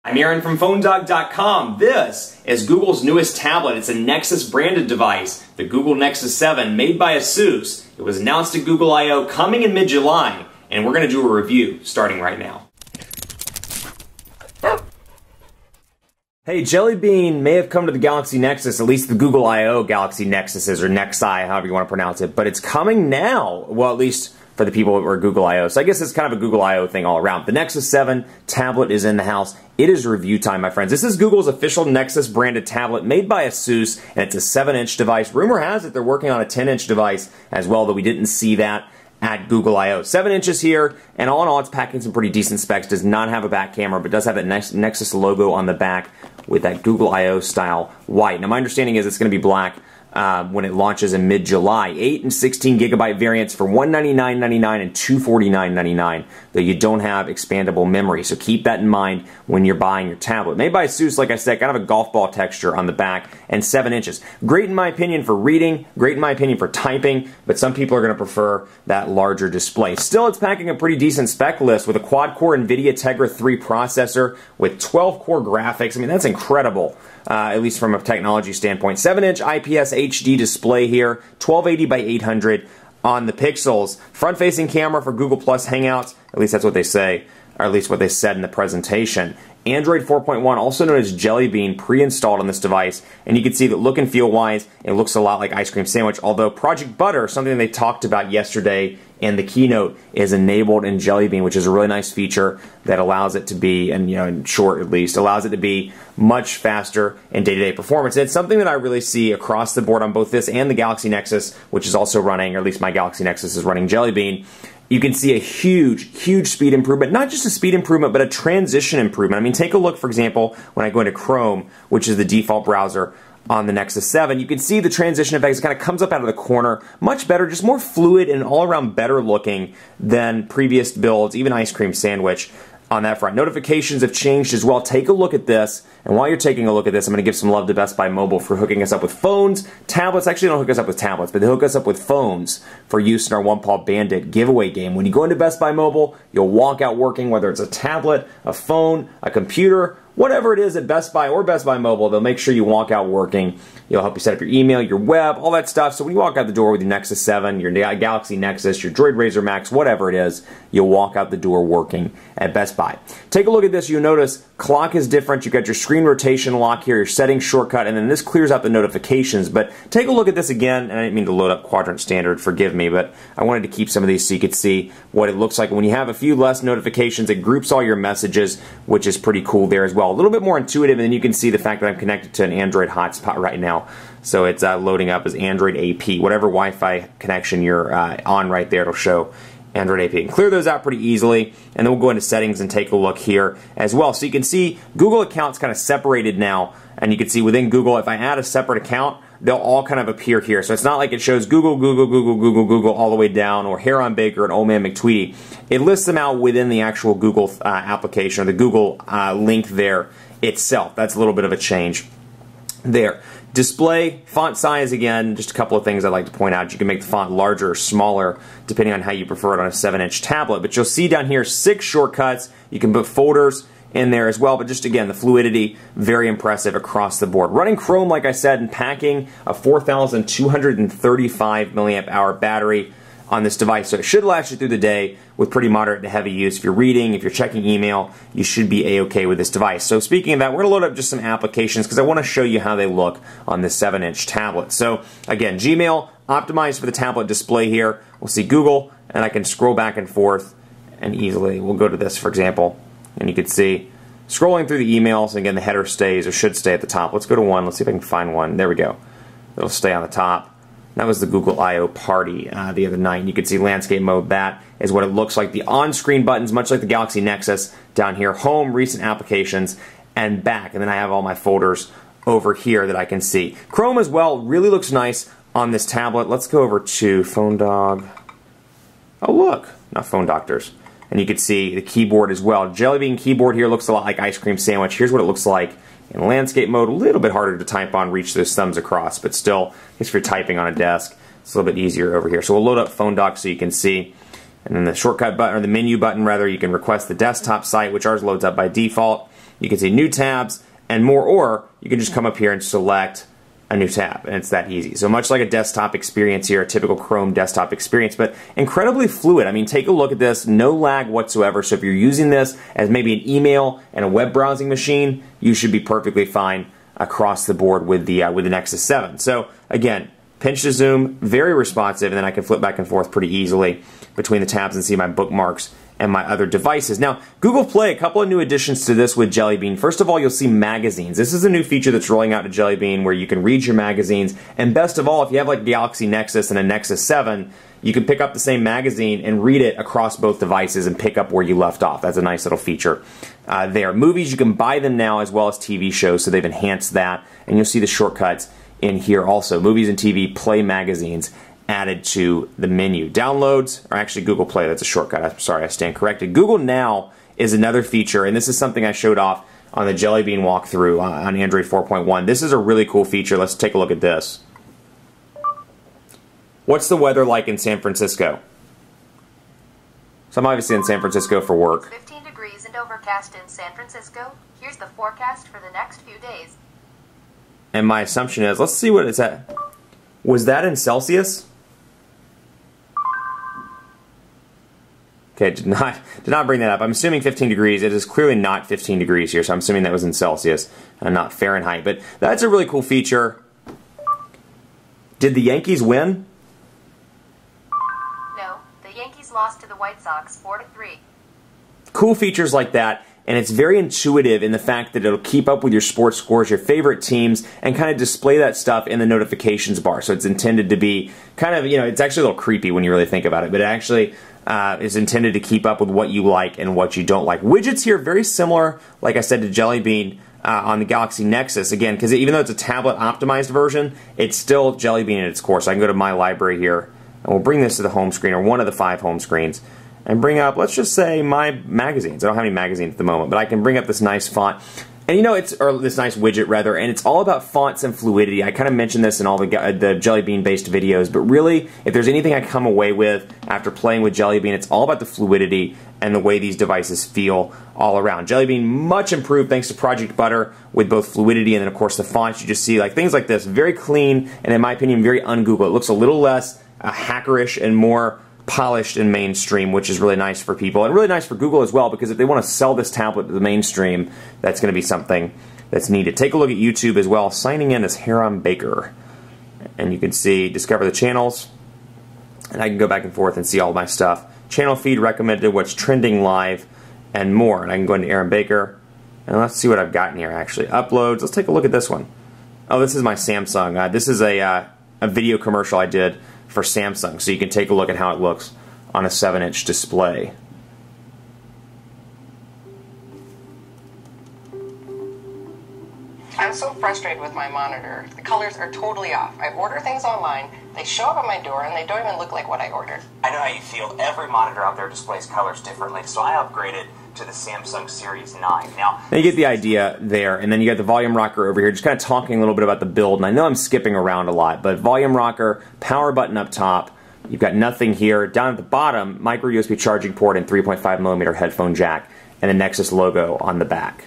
I'm Aaron from PhoneDog.com. This is Google's newest tablet. It's a Nexus branded device, the Google Nexus 7, made by ASUS. It was announced at Google I/O coming in mid-July, and we're going to do a review starting right now. Hey, Jelly Bean may have come to the Galaxy Nexus, at least the Google I/O Galaxy Nexuses, or Nexi, however you want to pronounce it, but it's coming now. Well, at least for the people who are Google I/O. So I guess it's kind of a Google I/O thing all around. The Nexus 7 tablet is in the house. It is review time, my friends. This is Google's official Nexus branded tablet made by ASUS, and it's a 7-inch device. Rumor has it they're working on a 10-inch device as well, though we didn't see that at Google I/O. 7 inches here, and all in all, it's packing some pretty decent specs. Does not have a back camera, but does have that Nexus logo on the back with that Google I/O style white. Now, my understanding is it's going to be black when it launches in mid-July. 8 and 16 gigabyte variants for $199.99 and $249.99, though you don't have expandable memory. So keep that in mind when you're buying your tablet. Made by ASUS, like I said, kind of a golf ball texture on the back, and 7 inches. Great in my opinion for reading, great in my opinion for typing, but some people are going to prefer that larger display. Still, it's packing a pretty decent spec list with a quad-core NVIDIA Tegra 3 processor with 12-core graphics. I mean, that's incredible. At least from a technology standpoint. 7-inch IPS HD display here, 1280 by 800 on the pixels. Front-facing camera for Google Plus Hangouts, at least that's what they say, or at least what they said in the presentation. Android 4.1, also known as Jelly Bean, pre-installed on this device, and you can see that look and feel-wise, it looks a lot like Ice Cream Sandwich, although Project Butter, something they talked about yesterday in the keynote, is enabled in Jelly Bean, which is a really nice feature that allows it to be, and in short at least, allows it to be much faster in day-to-day performance. And it's something that I really see across the board on both this and the Galaxy Nexus, which is also running, or at least my Galaxy Nexus is running Jelly Bean. You can see a huge speed improvement. Not just a speed improvement, but a transition improvement. I mean, take a look, for example, when I go into Chrome, which is the default browser on the Nexus 7, you can see the transition effects. It kind of comes up out of the corner. Much better, just more fluid and all-around better looking than previous builds, even Ice Cream Sandwich on that front. Notifications have changed as well. Take a look at this, and while you're taking a look at this, I'm going to give some love to Best Buy Mobile for hooking us up with phones, tablets. Actually, they don't hook us up with tablets, but they hook us up with phones for use in our One Paw Bandit giveaway game. When you go into Best Buy Mobile, you'll walk out working, whether it's a tablet, a phone, a computer, whatever it is at Best Buy or Best Buy Mobile, they'll make sure you walk out working. You'll help you set up your email, your web, all that stuff. So when you walk out the door with your Nexus 7, your Galaxy Nexus, your Droid Razr Max, whatever it is, you'll walk out the door working at Best Buy. Take a look at this. You'll notice clock is different. You've got your screen rotation lock here, your settings shortcut, and then this clears out the notifications. But take a look at this again, and I didn't mean to load up Quadrant Standard, forgive me, but I wanted to keep some of these so you could see what it looks like. When you have a few less notifications, it groups all your messages, which is pretty cool there as well. A little bit more intuitive, and then you can see the fact that I'm connected to an Android hotspot right now. So it's loading up as Android AP. Whatever Wi-Fi connection you're on right there, it'll show Android AP. And clear those out pretty easily, and then we'll go into settings and take a look here as well. So you can see Google accounts kind of separated now, and you can see within Google, if I add a separate account, they'll all kind of appear here. So it's not like it shows Google, Google, Google, Google, Google all the way down, or Hair on Baker and Old Man McTweety. It lists them out within the actual Google application, or the Google link there itself. That's a little bit of a change there. Display, font size, again, just a couple of things I'd like to point out. You can make the font larger or smaller depending on how you prefer it on a 7-inch tablet. But you'll see down here 6 shortcuts. You can put folders in there as well, but just again, the fluidity, very impressive across the board. Running Chrome, like I said, and packing a 4,235 milliamp hour battery on this device, so it should last you through the day with pretty moderate to heavy use. If you're reading, if you're checking email, you should be a-okay with this device. So speaking of that, we're going to load up just some applications because I want to show you how they look on this 7-inch tablet. So again, Gmail, optimized for the tablet display here. We'll see Google, and I can scroll back and forth and easily, we'll go to this for example, and you can see scrolling through the emails, and again the header stays or should stay at the top. Let's go to one, let's see if I can find one. There we go. It'll stay on the top. That was the Google I/O party the other night. And you can see landscape mode. That is what it looks like. The on-screen buttons, much like the Galaxy Nexus, down here. Home, recent applications, and back. And then I have all my folders over here that I can see. Chrome as well really looks nice on this tablet. Let's go over to PhoneDog. Oh look, not Phone Doctors. And you can see the keyboard as well. Jelly Bean keyboard here looks a lot like Ice Cream Sandwich. Here's what it looks like in landscape mode. A little bit harder to type on, reach those thumbs across, but still, if you're typing on a desk, it's a little bit easier over here. So we'll load up PhoneDog so you can see. And then the shortcut button, or the menu button rather, you can request the desktop site, which ours loads up by default. You can see new tabs and more, or you can just come up here and select a new tab, and it's that easy. So much like a desktop experience here, a typical Chrome desktop experience, but incredibly fluid. I mean, take a look at this, no lag whatsoever. So if you're using this as maybe an email and a web browsing machine, you should be perfectly fine across the board with the Nexus 7. So again, pinch to zoom, very responsive, and then I can flip back and forth pretty easily between the tabs and see my bookmarks and my other devices. Now, Google Play, a couple of new additions to this with Jelly Bean. First of all, you'll see magazines. This is a new feature that's rolling out to Jelly Bean where you can read your magazines. And best of all, if you have like Galaxy Nexus and a Nexus 7, you can pick up the same magazine and read it across both devices and pick up where you left off. That's a nice little feature there. Movies, you can buy them now as well as TV shows, so they've enhanced that. And you'll see the shortcuts in here also. Movies and TV, Play magazines added to the menu. Downloads are actually Google Play. That's a shortcut. I'm sorry, I stand corrected. Google Now is another feature, and this is something I showed off on the Jelly Bean walkthrough on Android 4.1. This is a really cool feature. Let's take a look at this. What's the weather like in San Francisco? So I'm obviously in San Francisco for work. 15 degrees and overcast in San Francisco. Here's the forecast for the next few days. And my assumption is, let's see what it's at. Was that in Celsius? Okay, did not bring that up. I'm assuming 15 degrees. It is clearly not 15 degrees here, so I'm assuming that was in Celsius and not Fahrenheit. But that's a really cool feature. Did the Yankees win? No, the Yankees lost to the White Sox 4-3. Cool features like that, and it's very intuitive in the fact that it'll keep up with your sports scores, your favorite teams, and kind of display that stuff in the notifications bar. So it's intended to be kind of, you know, it's actually a little creepy when you really think about it, but it actually is intended to keep up with what you like and what you don't like. Widgets here, very similar, like I said, to Jelly Bean on the Galaxy Nexus. Again, because even though it's a tablet-optimized version, it's still Jelly Bean at its core. So I can go to My Library here, and we'll bring this to the home screen, or one of the 5 home screens, and bring up, let's just say, my magazines. I don't have any magazines at the moment, but I can bring up this nice font. And you know, or this nice widget rather, and it's all about fonts and fluidity. I kind of mentioned this in all the Jelly Bean based videos, but really, if there's anything I come away with after playing with Jelly Bean, it's all about the fluidity and the way these devices feel all around. Jelly Bean much improved thanks to Project Butter with both fluidity and then of course the fonts. You just see like things like this, very clean and in my opinion very un-Google. It looks a little less hackerish and more polished and mainstream, which is really nice for people and really nice for Google as well, because if they want to sell this tablet to the mainstream, that's going to be something that's needed. Take a look at YouTube as well. Signing in as Haram Baker, and you can see discover the channels, and I can go back and forth and see all my stuff. Channel feed, recommended, what's trending live, and more. And I can go into Aaron Baker, and let's see what I've got in here actually. Uploads. Let's take a look at this one. Oh, this is my Samsung. This is a video commercial I did for Samsung, so you can take a look at how it looks on a 7-inch display. I'm so frustrated with my monitor. The colors are totally off. I order things online, they show up at my door, and they don't even look like what I ordered. I know how you feel. Every monitor out there displays colors differently, so I upgraded to the Samsung Series 9. Now you get the idea there, and then you got the volume rocker over here, just kind of talking a little bit about the build, and I know I'm skipping around a lot, but volume rocker, power button up top, you've got nothing here. Down at the bottom, micro USB charging port and 3.5mm headphone jack, and the Nexus logo on the back.